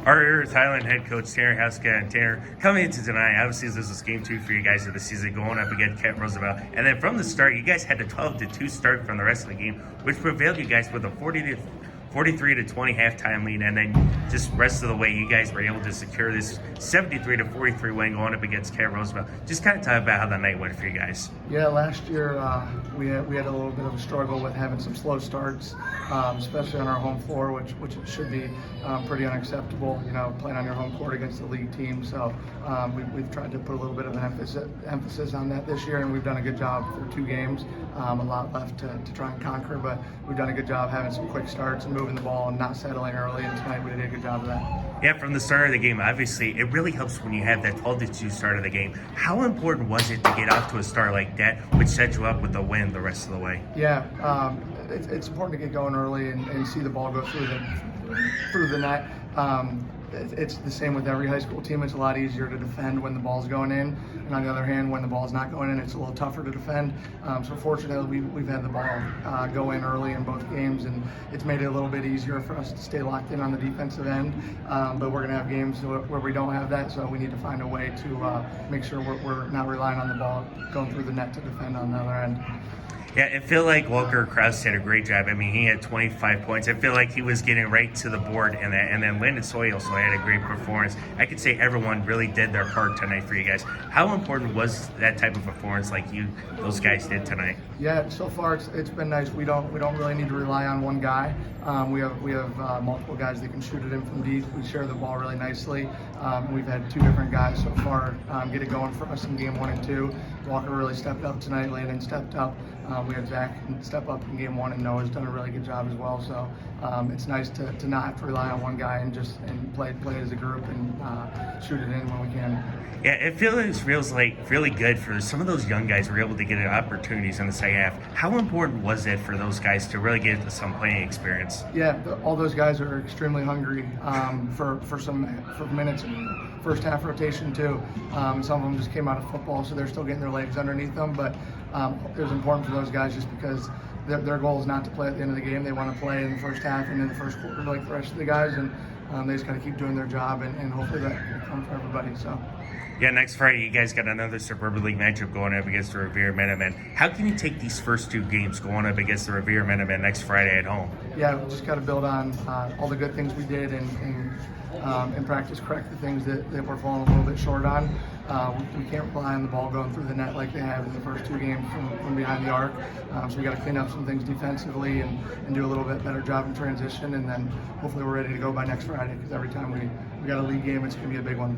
Our Earth Highland head coach Tanner Houska. And Tanner, coming into tonight, obviously this is game 2 for you guys of the season, going up against Kent Roosevelt. And then from the start, you guys had a 12-2 start from the rest of the game, which prevailed you guys with a 43-20 halftime lead, and then just rest of the way you guys were able to secure this 73-43 win going up against Kent Roosevelt. Just kind of talk about how the night went for you guys. Yeah, last year we had a little bit of a struggle with having some slow starts, especially on our home floor, which it should be pretty unacceptable. You know, playing on your home court against the league team. So we've tried to put a little bit of an emphasis on that this year, and we've done a good job through 2 games. A lot left to try and conquer, but we've done a good job having some quick starts and moving the ball and not settling early. And tonight we did a good job of that. Yeah, from the start of the game, obviously, it really helps when you have that 12-2 start of the game. How important was it to get off to a start like that, which set you up with the win the rest of the way? Yeah, it's important to get going early and see the ball go through the net. It's the same with every high school team. It's a lot easier to defend when the ball's going in, and on the other hand, when the ball's not going in, it's a little tougher to defend. So fortunately, we've had the ball go in early in both games, and it's made it a little bit easier for us to stay locked in on the defensive end. But we're going to have games where we don't have that, so we need to find a way to make sure we're not relying on the ball going through the net to defend on the other end. Yeah, it felt like Walker Krause did a great job. I mean, he had 25 points. I feel like he was getting right to the board, and then Landon Soy also had a great performance. I could say everyone really did their part tonight for you guys. How important was that type of performance like those guys did tonight? Yeah, so far it's been nice. We don't really need to rely on one guy. We have multiple guys that can shoot it in from deep. We share the ball really nicely. We've had 2 different guys so far get it going for us in game 1 and 2. Walker really stepped up tonight. Landon stepped up. We had Zach step up in game 1, and Noah's done a really good job as well. So it's nice to not have to rely on one guy and play as a group and shoot it in when we can. Yeah, it feels like really good for some of those young guys who were able to get opportunities in the second half. How important was it for those guys to really get some playing experience? Yeah, all those guys are extremely hungry for minutes in first half rotation too. Some of them just came out of football, so they're still getting their legs underneath them. But it was important for those guys just because their goal is not to play at the end of the game. They want to play in the first half and in the first quarter like the rest of the guys, and they just got to keep doing their job, and hopefully that will come for everybody. So. Yeah, next Friday you guys got another Suburban League matchup going up against the Revere Minutemen. How can you take these first 2 games going up against the Revere Minutemen next Friday at home? Yeah, we just got to build on all the good things we did and in practice correct the things that we're falling a little bit short on. We can't rely on the ball going through the net like they have in the first 2 games from behind the arc. So we got to clean up some things defensively and do a little bit better job in transition, and then hopefully we're ready to go by next Friday, because every time we got a league game, it's going to be a big one.